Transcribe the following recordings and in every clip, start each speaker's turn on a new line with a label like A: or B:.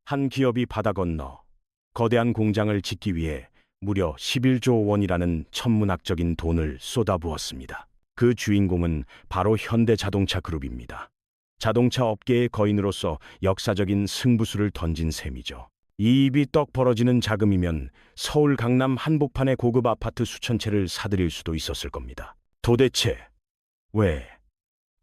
A: 한 기업이 바다 건너 거대한 공장을 짓기 위해 무려 11조 원이라는 천문학적인 돈을 쏟아부었습니다. 그 주인공은 바로 현대자동차 그룹입니다. 자동차 업계의 거인으로서 역사적인 승부수를 던진 셈이죠. 이 입이 떡 벌어지는 자금이면 서울 강남 한복판의 고급 아파트 수천 채를 사들일 수도 있었을 겁니다. 도대체 왜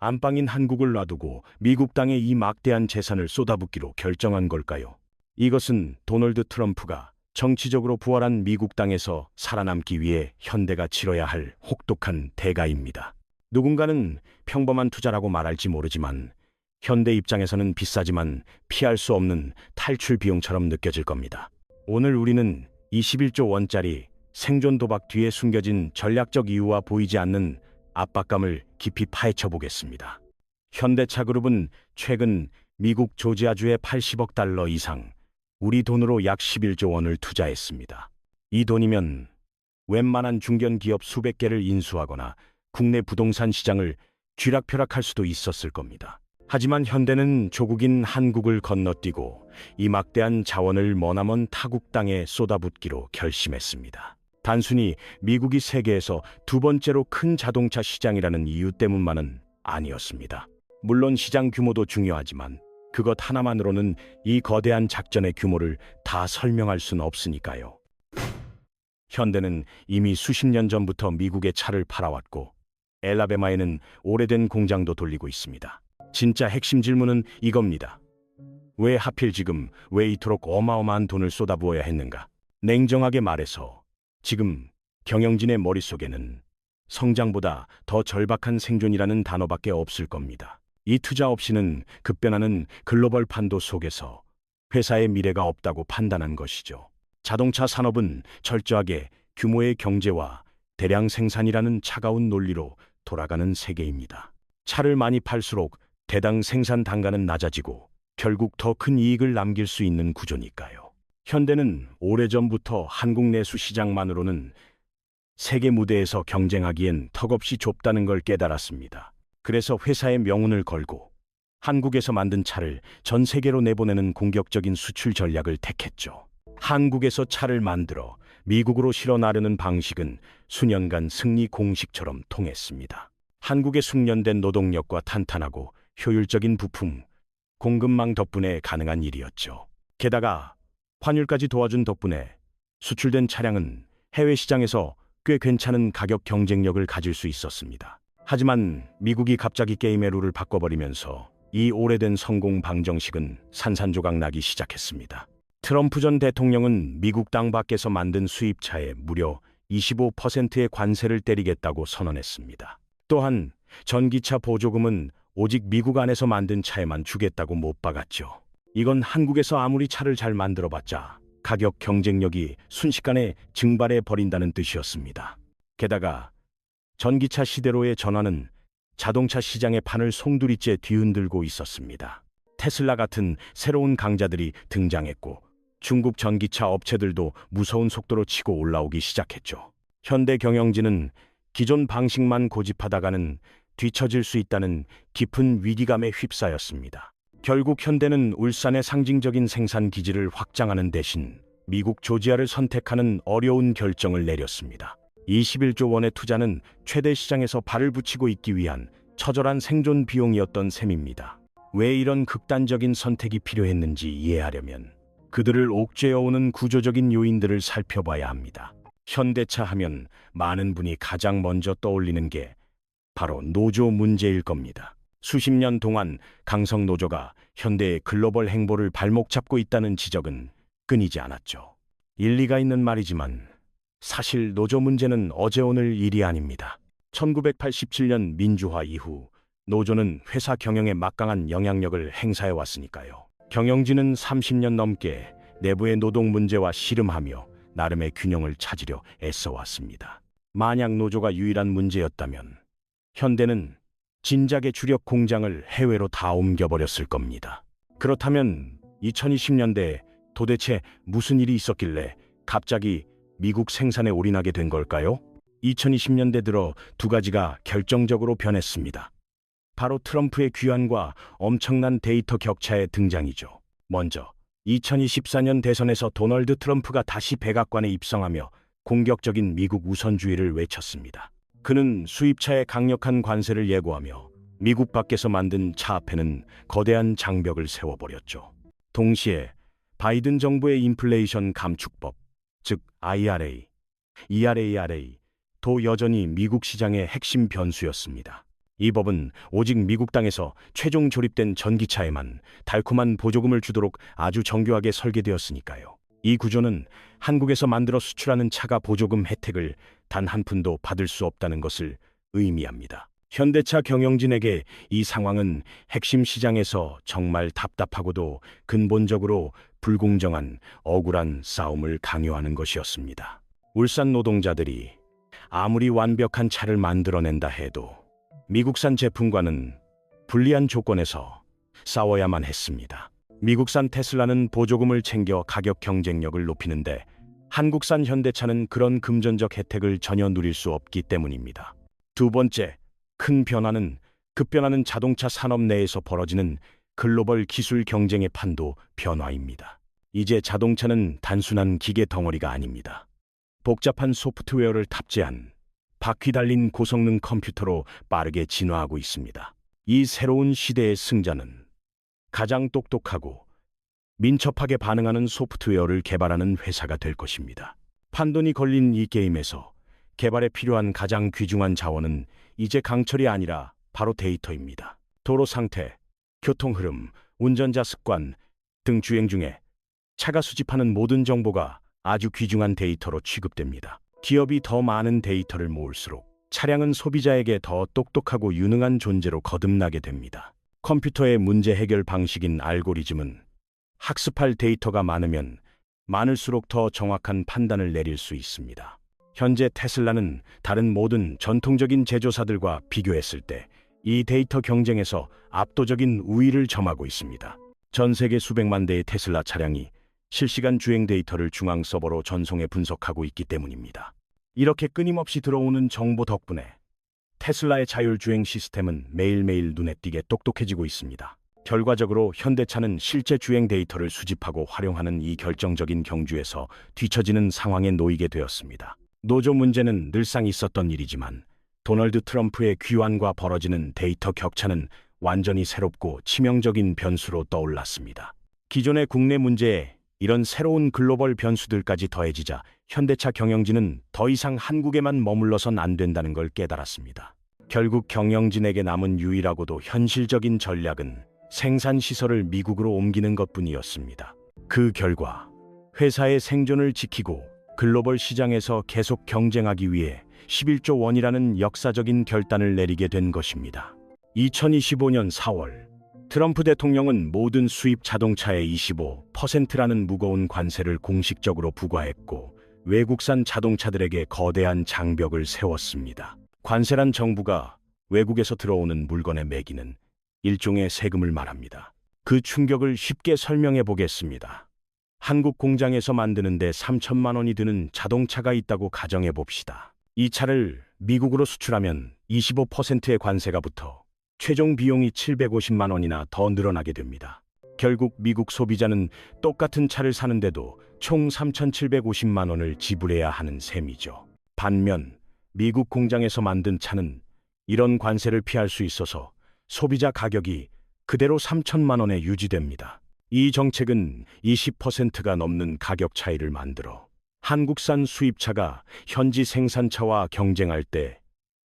A: 안방인 한국을 놔두고 미국 땅에 이 막대한 재산을 쏟아붓기로 결정한 걸까요? 이것은 도널드 트럼프가 정치적으로 부활한 미국 땅에서 살아남기 위해 현대가 치러야 할 혹독한 대가입니다. 누군가는 평범한 투자라고 말할지 모르지만 현대 입장에서는 비싸지만 피할 수 없는 탈출 비용처럼 느껴질 겁니다. 오늘 우리는 21조 원짜리 생존 도박 뒤에 숨겨진 전략적 이유와 보이지 않는 압박감을 깊이 파헤쳐 보겠습니다. 현대차그룹은 최근 미국 조지아주에 80억 달러 이상, 우리 돈으로 약 11조 원을 투자했습니다. 이 돈이면 웬만한 중견 기업 수백 개를 인수하거나 국내 부동산 시장을 쥐락펴락할 수도 있었을 겁니다. 하지만 현대는 조국인 한국을 건너뛰고 이 막대한 자원을 머나먼 타국 땅에 쏟아붓기로 결심했습니다. 단순히 미국이 세계에서 두 번째로 큰 자동차 시장이라는 이유 때문만은 아니었습니다. 물론 시장 규모도 중요하지만 그것 하나만으로는 이 거대한 작전의 규모를 다 설명할 수는 없으니까요. 현대는 이미 수십 년 전부터 미국에 차를 팔아왔고 엘라베마에는 오래된 공장도 돌리고 있습니다. 진짜 핵심 질문은 이겁니다. 왜 하필 지금, 왜 이토록 어마어마한 돈을 쏟아부어야 했는가? 냉정하게 말해서 지금 경영진의 머릿속에는 성장보다 더 절박한 생존이라는 단어밖에 없을 겁니다. 이 투자 없이는 급변하는 글로벌 판도 속에서 회사의 미래가 없다고 판단한 것이죠. 자동차 산업은 철저하게 규모의 경제와 대량 생산이라는 차가운 논리로 돌아가는 세계입니다. 차를 많이 팔수록 대당 생산 단가는 낮아지고 결국 더 큰 이익을 남길 수 있는 구조니까요. 현대는 오래전부터 한국 내수 시장만으로는 세계 무대에서 경쟁하기엔 턱없이 좁다는 걸 깨달았습니다. 그래서 회사의 명운을 걸고 한국에서 만든 차를 전 세계로 내보내는 공격적인 수출 전략을 택했죠. 한국에서 차를 만들어 미국으로 실어 나르는 방식은 수년간 승리 공식처럼 통했습니다. 한국의 숙련된 노동력과 탄탄하고 효율적인 부품, 공급망 덕분에 가능한 일이었죠. 게다가 환율까지 도와준 덕분에 수출된 차량은 해외 시장에서 꽤 괜찮은 가격 경쟁력을 가질 수 있었습니다. 하지만 미국이 갑자기 게임의 룰을 바꿔버리면서 이 오래된 성공 방정식은 산산조각 나기 시작했습니다. 트럼프 전 대통령은 미국 땅 밖에서 만든 수입차에 무려 25%의 관세를 때리겠다고 선언했습니다. 또한 전기차 보조금은 오직 미국 안에서 만든 차에만 주겠다고 못 박았죠. 이건 한국에서 아무리 차를 잘 만들어봤자 가격 경쟁력이 순식간에 증발해 버린다는 뜻이었습니다. 게다가 전기차 시대로의 전환은 자동차 시장의 판을 송두리째 뒤흔들고 있었습니다. 테슬라 같은 새로운 강자들이 등장했고 중국 전기차 업체들도 무서운 속도로 치고 올라오기 시작했죠. 현대 경영진은 기존 방식만 고집하다가는 뒤처질 수 있다는 깊은 위기감에 휩싸였습니다. 결국 현대는 울산의 상징적인 생산 기지를 확장하는 대신 미국 조지아를 선택하는 어려운 결정을 내렸습니다. 21조 원의 투자는 최대 시장에서 발을 붙이고 있기 위한 처절한 생존 비용이었던 셈입니다. 왜 이런 극단적인 선택이 필요했는지 이해하려면 그들을 옥죄어오는 구조적인 요인들을 살펴봐야 합니다. 현대차 하면 많은 분이 가장 먼저 떠올리는 게 바로 노조 문제일 겁니다. 수십 년 동안 강성 노조가 현대의 글로벌 행보를 발목 잡고 있다는 지적은 끊이지 않았죠. 일리가 있는 말이지만 사실 노조 문제는 어제 오늘 일이 아닙니다. 1987년 민주화 이후 노조는 회사 경영에 막강한 영향력을 행사해 왔으니까요. 경영진은 30년 넘게 내부의 노동 문제와 씨름하며 나름의 균형을 찾으려 애써왔습니다. 만약 노조가 유일한 문제였다면 현대는 진작에 주력 공장을 해외로 다 옮겨버렸을 겁니다. 그렇다면 2020년대에 도대체 무슨 일이 있었길래 갑자기 미국 생산에 올인하게 된 걸까요? 2020년대 들어 두 가지가 결정적으로 변했습니다. 바로 트럼프의 귀환과 엄청난 데이터 격차의 등장이죠. 먼저 2024년 대선에서 도널드 트럼프가 다시 백악관에 입성하며 공격적인 미국 우선주의를 외쳤습니다. 그는 수입차에 강력한 관세를 예고하며 미국 밖에서 만든 차 앞에는 거대한 장벽을 세워버렸죠. 동시에 바이든 정부의 인플레이션 감축법, 즉 ERA도 여전히 미국 시장의 핵심 변수였습니다. 이 법은 오직 미국 땅에서 최종 조립된 전기차에만 달콤한 보조금을 주도록 아주 정교하게 설계되었으니까요. 이 구조는 한국에서 만들어 수출하는 차가 보조금 혜택을 단 한 푼도 받을 수 없다는 것을 의미합니다. 현대차 경영진에게 이 상황은 핵심 시장에서 정말 답답하고도 근본적으로 불공정한 억울한 싸움을 강요하는 것이었습니다. 울산 노동자들이 아무리 완벽한 차를 만들어낸다 해도 미국산 제품과는 불리한 조건에서 싸워야만 했습니다. 미국산 테슬라는 보조금을 챙겨 가격 경쟁력을 높이는데 한국산 현대차는 그런 금전적 혜택을 전혀 누릴 수 없기 때문입니다. 두 번째, 큰 변화는 급변하는 자동차 산업 내에서 벌어지는 글로벌 기술 경쟁의 판도 변화입니다. 이제 자동차는 단순한 기계 덩어리가 아닙니다. 복잡한 소프트웨어를 탑재한 바퀴 달린 고성능 컴퓨터로 빠르게 진화하고 있습니다. 이 새로운 시대의 승자는 가장 똑똑하고 민첩하게 반응하는 소프트웨어를 개발하는 회사가 될 것입니다. 판돈이 걸린 이 게임에서 개발에 필요한 가장 귀중한 자원은 이제 강철이 아니라 바로 데이터입니다. 도로 상태, 교통 흐름, 운전자 습관 등 주행 중에 차가 수집하는 모든 정보가 아주 귀중한 데이터로 취급됩니다. 기업이 더 많은 데이터를 모을수록 차량은 소비자에게 더 똑똑하고 유능한 존재로 거듭나게 됩니다. 컴퓨터의 문제 해결 방식인 알고리즘은 학습할 데이터가 많으면 많을수록 더 정확한 판단을 내릴 수 있습니다. 현재 테슬라는 다른 모든 전통적인 제조사들과 비교했을 때 이 데이터 경쟁에서 압도적인 우위를 점하고 있습니다. 전 세계 수백만 대의 테슬라 차량이 실시간 주행 데이터를 중앙 서버로 전송해 분석하고 있기 때문입니다. 이렇게 끊임없이 들어오는 정보 덕분에 테슬라의 자율주행 시스템은 매일매일 눈에 띄게 똑똑해지고 있습니다. 결과적으로 현대차는 실제 주행 데이터를 수집하고 활용하는 이 결정적인 경주에서 뒤처지는 상황에 놓이게 되었습니다. 노조 문제는 늘상 있었던 일이지만 도널드 트럼프의 귀환과 벌어지는 데이터 격차는 완전히 새롭고 치명적인 변수로 떠올랐습니다. 기존의 국내 문제에 이런 새로운 글로벌 변수들까지 더해지자 현대차 경영진은 더 이상 한국에만 머물러선 안 된다는 걸 깨달았습니다. 결국 경영진에게 남은 유일하고도 현실적인 전략은 생산시설을 미국으로 옮기는 것뿐이었습니다. 그 결과 회사의 생존을 지키고 글로벌 시장에서 계속 경쟁하기 위해 11조 원이라는 역사적인 결단을 내리게 된 것입니다. 2025년 4월 트럼프 대통령은 모든 수입 자동차의 25%라는 무거운 관세를 공식적으로 부과했고 외국산 자동차들에게 거대한 장벽을 세웠습니다. 관세란 정부가 외국에서 들어오는 물건에 매기는 일종의 세금을 말합니다. 그 충격을 쉽게 설명해 보겠습니다. 한국 공장에서 만드는데 3천만 원이 드는 자동차가 있다고 가정해 봅시다. 이 차를 미국으로 수출하면 25%의 관세가 붙어 최종 비용이 750만 원이나 더 늘어나게 됩니다. 결국 미국 소비자는 똑같은 차를 사는데도 총 3,750만 원을 지불해야 하는 셈이죠. 반면 미국 공장에서 만든 차는 이런 관세를 피할 수 있어서 소비자 가격이 그대로 3천만 원에 유지됩니다. 이 정책은 20%가 넘는 가격 차이를 만들어 한국산 수입차가 현지 생산차와 경쟁할 때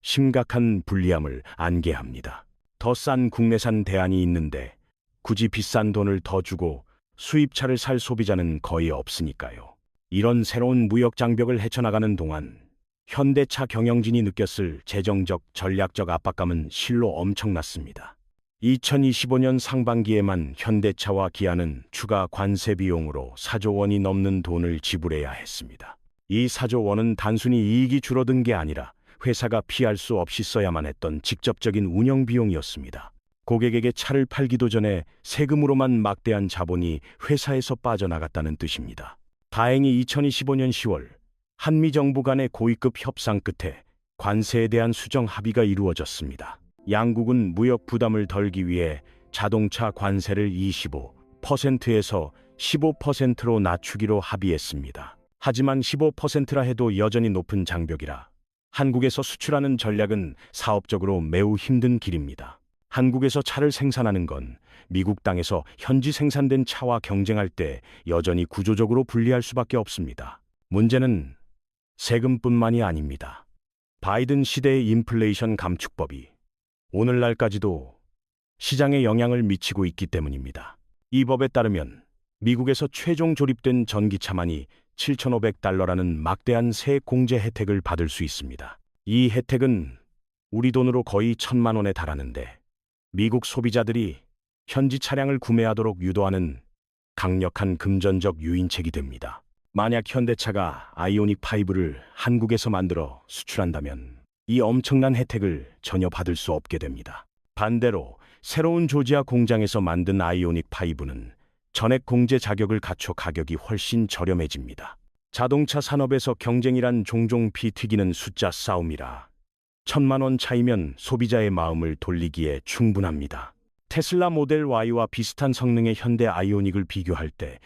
A: 심각한 불리함을 안게 합니다. 더 싼 국내산 대안이 있는데 굳이 비싼 돈을 더 주고 수입차를 살 소비자는 거의 없으니까요. 이런 새로운 무역 장벽을 헤쳐나가는 동안 현대차 경영진이 느꼈을 재정적, 전략적 압박감은 실로 엄청났습니다. 2025년 상반기에만 현대차와 기아는 추가 관세 비용으로 4조 원이 넘는 돈을 지불해야 했습니다. 이 4조 원은 단순히 이익이 줄어든 게 아니라 회사가 피할 수 없이 써야만 했던 직접적인 운영 비용이었습니다. 고객에게 차를 팔기도 전에 세금으로만 막대한 자본이 회사에서 빠져나갔다는 뜻입니다. 다행히 2025년 10월 한미 정부 간의 고위급 협상 끝에 관세에 대한 수정 합의가 이루어졌습니다. 양국은 무역 부담을 덜기 위해 자동차 관세를 25%에서 15%로 낮추기로 합의했습니다. 하지만 15%라 해도 여전히 높은 장벽이라 한국에서 수출하는 전략은 사업적으로 매우 힘든 길입니다. 한국에서 차를 생산하는 건 미국 땅에서 현지 생산된 차와 경쟁할 때 여전히 구조적으로 불리할 수밖에 없습니다. 문제는 세금뿐만이 아닙니다. 바이든 시대의 인플레이션 감축법이 오늘날까지도 시장에 영향을 미치고 있기 때문입니다. 이 법에 따르면 미국에서 최종 조립된 전기차만이 $7,500라는 막대한 세액 공제 혜택을 받을 수 있습니다. 이 혜택은 우리 돈으로 거의 1,000만 원에 달하는데 미국 소비자들이 현지 차량을 구매하도록 유도하는 강력한 금전적 유인책이 됩니다. 만약 현대차가 아이오닉 5를 한국에서 만들어 수출한다면 이 엄청난 혜택을 전혀 받을 수 없게 됩니다. 반대로 새로운 조지아 공장에서 만든 아이오닉 5는 전액 공제 자격을 갖춰 가격이 훨씬 저렴해집니다. 자동차 산업에서 경쟁이란 종종 피 튀기는 숫자 싸움이라 1,000만 원 차이면 소비자의 마음을 돌리기에 충분합니다. 테슬라 모델 Y와 비슷한 성능의 현대 아이오닉을 비교할 때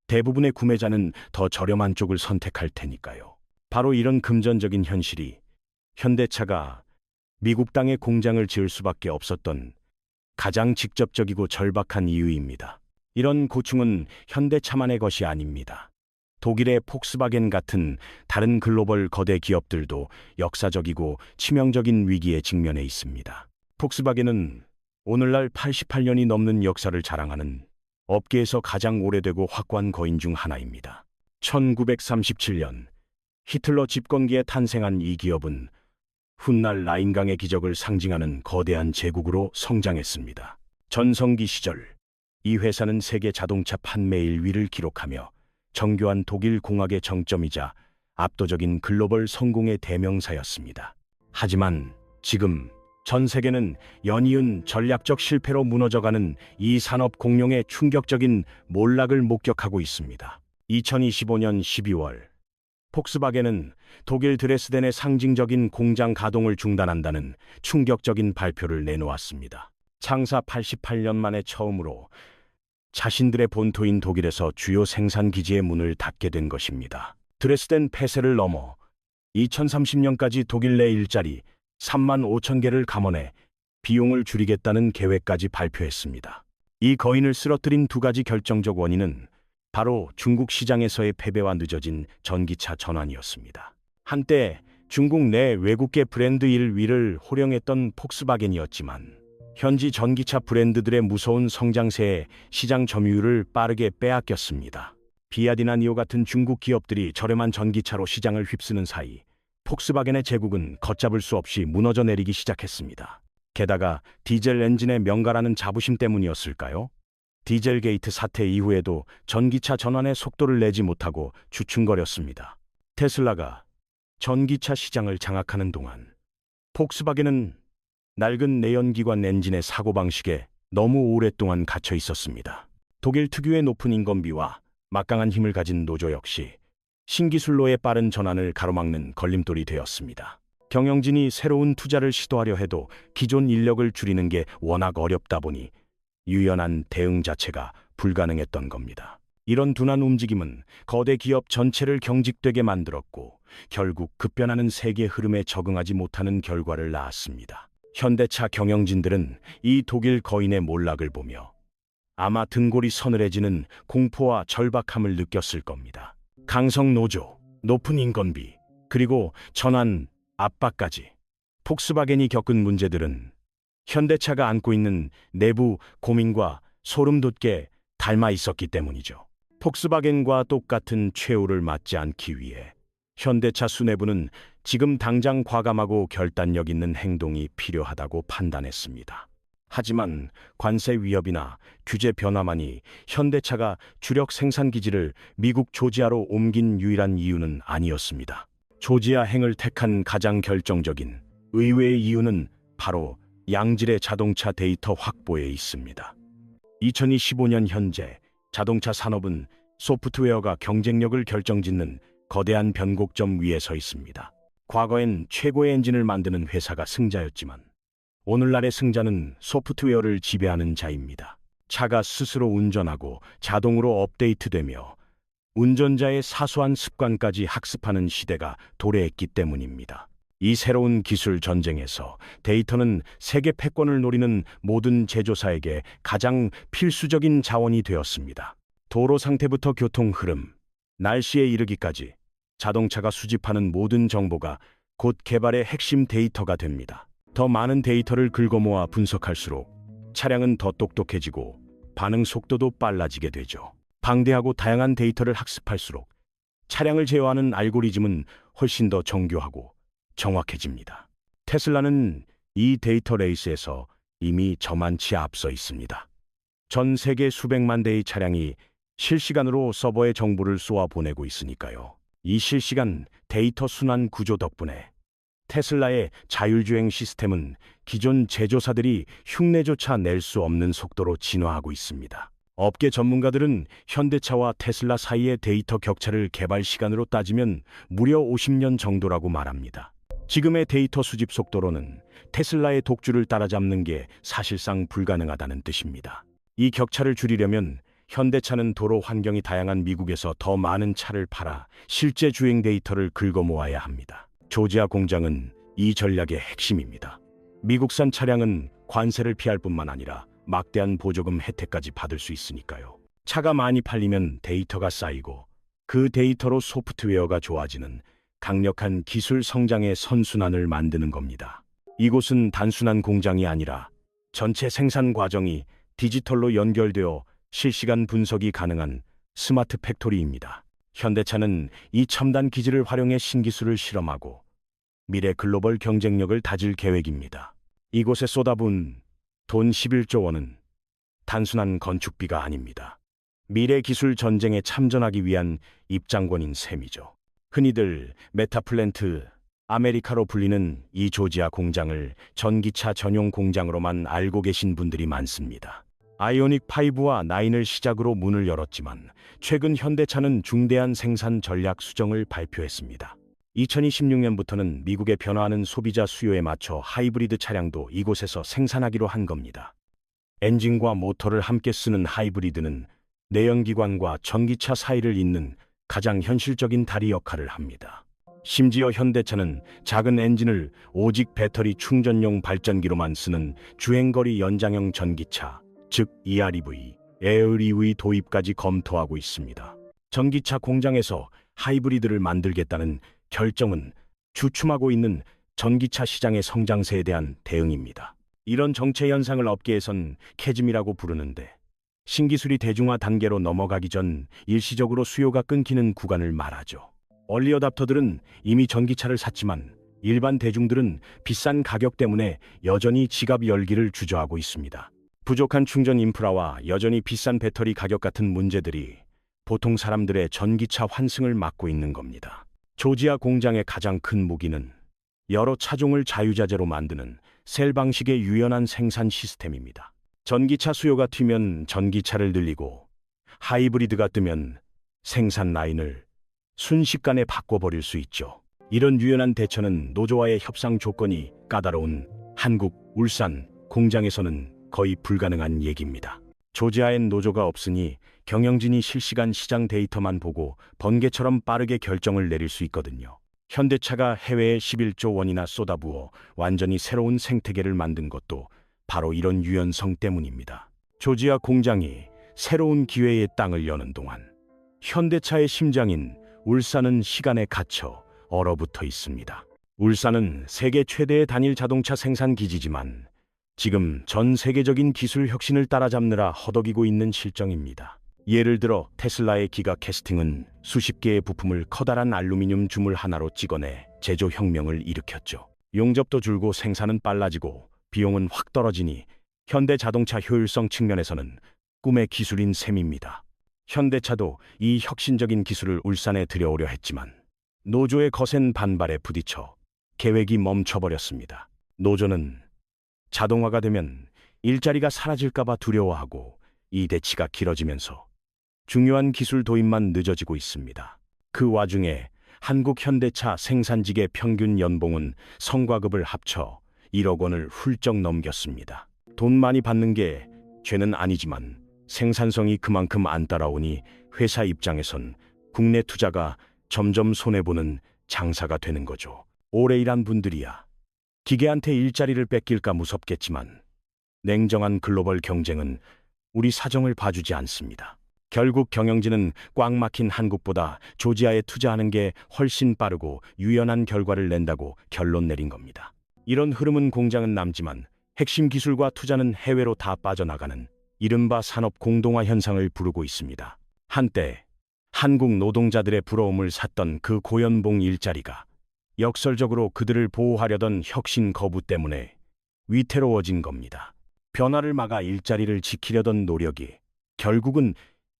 A: 대부분의 구매자는 더 저렴한 쪽을 선택할 테니까요. 바로 이런 금전적인 현실이 현대차가 미국 땅에 공장을 지을 수밖에 없었던 가장 직접적이고 절박한 이유입니다. 이런 고충은 현대차만의 것이 아닙니다. 독일의 폭스바겐 같은 다른 글로벌 거대 기업들도 역사적이고 치명적인 위기에 직면해 있습니다. 폭스바겐은 오늘날 88년이 넘는 역사를 자랑하는 업계에서 가장 오래되고 확고한 거인 중 하나입니다. 1937년 히틀러 집권기에 탄생한 이 기업은 훗날 라인강의 기적을 상징하는 거대한 제국으로 성장했습니다. 전성기 시절 이 회사는 세계 자동차 판매 1위를 기록하며 정교한 독일 공학의 정점이자 압도적인 글로벌 성공의 대명사였습니다. 하지만 지금 전 세계는 연이은 전략적 실패로 무너져가는 이 산업 공룡의 충격적인 몰락을 목격하고 있습니다. 2025년 12월 폭스바겐은 독일 드레스덴의 상징적인 공장 가동을 중단한다는 충격적인 발표를 내놓았습니다. 창사 88년 만에 처음으로 자신들의 본토인 독일에서 주요 생산 기지의 문을 닫게 된 것입니다. 드레스덴 폐쇄를 넘어 2030년까지 독일 내 일자리 3만 5천 개를 감원해 비용을 줄이겠다는 계획까지 발표했습니다. 이 거인을 쓰러뜨린 두 가지 결정적 원인은 바로 중국 시장에서의 패배와 늦어진 전기차 전환이었습니다. 한때 중국 내 외국계 브랜드 1위를 호령했던 폭스바겐이었지만 현지 전기차 브랜드들의 무서운 성장세에 시장 점유율을 빠르게 빼앗겼습니다. 비아디나 니오 같은 중국 기업들이 저렴한 전기차로 시장을 휩쓰는 사이 폭스바겐의 제국은 걷잡을 수 없이 무너져 내리기 시작했습니다. 게다가 디젤 엔진의 명가라는 자부심 때문이었을까요? 디젤 게이트 사태 이후에도 전기차 전환의 속도를 내지 못하고 주춤거렸습니다. 테슬라가 전기차 시장을 장악하는 동안 폭스바겐은 낡은 내연기관 엔진의 사고방식에 너무 오랫동안 갇혀 있었습니다. 독일 특유의 높은 인건비와 막강한 힘을 가진 노조 역시 신기술로의 빠른 전환을 가로막는 걸림돌이 되었습니다. 경영진이 새로운 투자를 시도하려 해도 기존 인력을 줄이는 게 워낙 어렵다 보니 유연한 대응 자체가 불가능했던 겁니다. 이런 둔한 움직임은 거대 기업 전체를 경직되게 만들었고 결국 급변하는 세계 흐름에 적응하지 못하는 결과를 낳았습니다. 현대차 경영진들은 이 독일 거인의 몰락을 보며 아마 등골이 서늘해지는 공포와 절박함을 느꼈을 겁니다. 강성 노조, 높은 인건비, 그리고 전환 압박까지 폭스바겐이 겪은 문제들은 현대차가 안고 있는 내부 고민과 소름 돋게 닮아 있었기 때문이죠. 폭스바겐과 똑같은 최후를 맞지 않기 위해 현대차 수뇌부는 지금 당장 과감하고 결단력 있는 행동이 필요하다고 판단했습니다. 하지만 관세 위협이나 규제 변화만이 현대차가 주력 생산 기지를 미국 조지아로 옮긴 유일한 이유는 아니었습니다. 조지아 행을 택한 가장 결정적인 의외의 이유는 바로 양질의 자동차 데이터 확보에 있습니다. 2025년 현재 자동차 산업은 소프트웨어가 경쟁력을 결정짓는 거대한 변곡점 위에 서 있습니다. 과거엔 최고의 엔진을 만드는 회사가 승자였지만 오늘날의 승자는 소프트웨어를 지배하는 자입니다. 차가 스스로 운전하고 자동으로 업데이트되며 운전자의 사소한 습관까지 학습하는 시대가 도래했기 때문입니다. 이 새로운 기술 전쟁에서 데이터는 세계 패권을 노리는 모든 제조사에게 가장 필수적인 자원이 되었습니다. 도로 상태부터 교통 흐름, 날씨에 이르기까지 자동차가 수집하는 모든 정보가 곧 개발의 핵심 데이터가 됩니다. 더 많은 데이터를 긁어모아 분석할수록 차량은 더 똑똑해지고 반응 속도도 빨라지게 되죠. 방대하고 다양한 데이터를 학습할수록 차량을 제어하는 알고리즘은 훨씬 더 정교하고 정확해집니다. 테슬라는 이 데이터 레이스에서 이미 저만치 앞서 있습니다. 전 세계 수백만 대의 차량이 실시간으로 서버에 정보를 쏘아 보내고 있으니까요. 이 실시간 데이터 순환 구조 덕분에 테슬라의 자율주행 시스템은 기존 제조사들이 흉내조차 낼 수 없는 속도로 진화하고 있습니다. 업계 전문가들은 현대차와 테슬라 사이의 데이터 격차를 개발 시간으로 따지면 무려 50년 정도라고 말합니다. 지금의 데이터 수집 속도로는 테슬라의 독주를 따라잡는 게 사실상 불가능하다는 뜻입니다. 이 격차를 줄이려면 현대차는 도로 환경이 다양한 미국에서 더 많은 차를 팔아 실제 주행 데이터를 긁어 모아야 합니다. 조지아 공장은 이 전략의 핵심입니다. 미국산 차량은 관세를 피할 뿐만 아니라 막대한 보조금 혜택까지 받을 수 있으니까요. 차가 많이 팔리면 데이터가 쌓이고 그 데이터로 소프트웨어가 좋아지는 강력한 기술 성장의 선순환을 만드는 겁니다. 이곳은 단순한 공장이 아니라 전체 생산 과정이 디지털로 연결되어 실시간 분석이 가능한 스마트 팩토리입니다. 현대차는 이 첨단 기술을 활용해 신기술을 실험하고 미래 글로벌 경쟁력을 다질 계획입니다. 이곳에 쏟아부은 돈 11조 원은 단순한 건축비가 아닙니다. 미래 기술 전쟁에 참전하기 위한 입장권인 셈이죠. 흔히들 메타플랜트 아메리카로 불리는 이 조지아 공장을 전기차 전용 공장으로만 알고 계신 분들이 많습니다. 아이오닉 5와 9을 시작으로 문을 열었지만 최근 현대차는 중대한 생산 전략 수정을 발표했습니다. 2026년부터는 미국의 변화하는 소비자 수요에 맞춰 하이브리드 차량도 이곳에서 생산하기로 한 겁니다. 엔진과 모터를 함께 쓰는 하이브리드는 내연기관과 전기차 사이를 잇는 가장 현실적인 다리 역할을 합니다. 심지어 현대차는 작은 엔진을 오직 배터리 충전용 발전기로만 쓰는 주행거리 연장형 전기차, 즉 EREV, 에어 EV 도입까지 검토하고 있습니다. 전기차 공장에서 하이브리드를 만들겠다는 결정은 주춤하고 있는 전기차 시장의 성장세에 대한 대응입니다. 이런 정체 현상을 업계에선 캐즘이라고 부르는데 신기술이 대중화 단계로 넘어가기 전 일시적으로 수요가 끊기는 구간을 말하죠. 얼리어답터들은 이미 전기차를 샀지만 일반 대중들은 비싼 가격 때문에 여전히 지갑 열기를 주저하고 있습니다. 부족한 충전 인프라와 여전히 비싼 배터리 가격 같은 문제들이 보통 사람들의 전기차 환승을 막고 있는 겁니다. 조지아 공장의 가장 큰 무기는 여러 차종을 자유자재로 만드는 셀 방식의 유연한 생산 시스템입니다. 전기차 수요가 튀면 전기차를 늘리고 하이브리드가 뜨면 생산 라인을 순식간에 바꿔버릴 수 있죠. 이런 유연한 대처는 노조와의 협상 조건이 까다로운 한국, 울산 공장에서는 거의 불가능한 얘기입니다. 조지아엔 노조가 없으니 경영진이 실시간 시장 데이터만 보고 번개처럼 빠르게 결정을 내릴 수 있거든요. 현대차가 해외에 11조 원이나 쏟아부어 완전히 새로운 생태계를 만든 것도 바로 이런 유연성 때문입니다. 조지아 공장이 새로운 기회의 땅을 여는 동안 현대차의 심장인 울산은 시간에 갇혀 얼어붙어 있습니다. 울산은 세계 최대의 단일 자동차 생산 기지지만 지금 전 세계적인 기술 혁신을 따라잡느라 허덕이고 있는 실정입니다. 예를 들어 테슬라의 기가 캐스팅은 수십 개의 부품을 커다란 알루미늄 주물 하나로 찍어내 제조 혁명을 일으켰죠. 용접도 줄고 생산은 빨라지고 비용은 확 떨어지니 현대 자동차 효율성 측면에서는 꿈의 기술인 셈입니다. 현대차도 이 혁신적인 기술을 울산에 들여오려 했지만 노조의 거센 반발에 부딪혀 계획이 멈춰버렸습니다. 노조는 자동화가 되면 일자리가 사라질까봐 두려워하고 이 대치가 길어지면서 중요한 기술 도입만 늦어지고 있습니다. 그 와중에 한국 현대차 생산직의 평균 연봉은 성과급을 합쳐 1억 원을 훌쩍 넘겼습니다. 돈 많이 받는 게 죄는 아니지만 생산성이 그만큼 안 따라오니 회사 입장에선 국내 투자가 점점 손해보는 장사가 되는 거죠. 오래 일한 분들이야 기계한테 일자리를 뺏길까 무섭겠지만 냉정한 글로벌 경쟁은 우리 사정을 봐주지 않습니다. 결국 경영진은 꽉 막힌 한국보다 조지아에 투자하는 게 훨씬 빠르고 유연한 결과를 낸다고 결론 내린 겁니다. 이런 흐름은 공장은 남지만 핵심 기술과 투자는 해외로 다 빠져나가는 이른바 산업 공동화 현상을 부르고 있습니다. 한때 한국 노동자들의 부러움을 샀던 그 고연봉 일자리가 역설적으로 그들을 보호하려던 혁신 거부 때문에 위태로워진 겁니다. 변화를 막아 일자리를 지키려던 노력이 결국은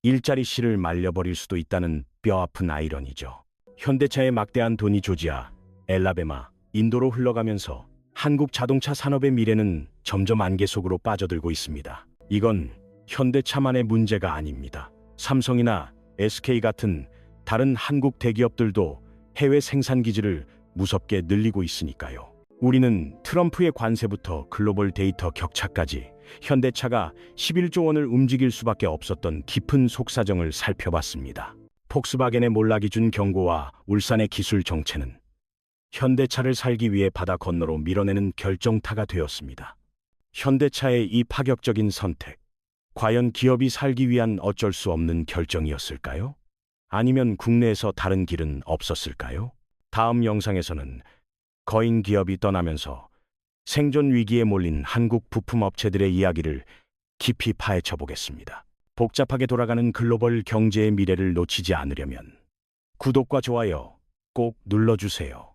A: 일자리 씨를 말려버릴 수도 있다는 뼈아픈 아이러니죠. 현대차의 막대한 돈이 조지아, 엘라베마, 인도로 흘러가면서 한국 자동차 산업의 미래는 점점 안개 속으로 빠져들고 있습니다. 이건 현대차만의 문제가 아닙니다. 삼성이나 SK 같은 다른 한국 대기업들도 해외 생산 기지를 무섭게 늘리고 있으니까요. 우리는 트럼프의 관세부터 글로벌 데이터 격차까지 현대차가 11조 원을 움직일 수밖에 없었던 깊은 속사정을 살펴봤습니다. 폭스바겐의 몰락이 준 경고와 울산의 기술 정체는 현대차를 살기 위해 바다 건너로 밀어내는 결정타가 되었습니다. 현대차의 이 파격적인 선택, 과연 기업이 살기 위한 어쩔 수 없는 결정이었을까요? 아니면 국내에서 다른 길은 없었을까요? 다음 영상에서는 거인 기업이 떠나면서 생존 위기에 몰린 한국 부품 업체들의 이야기를 깊이 파헤쳐 보겠습니다. 복잡하게 돌아가는 글로벌 경제의 미래를 놓치지 않으려면 구독과 좋아요 꼭 눌러주세요.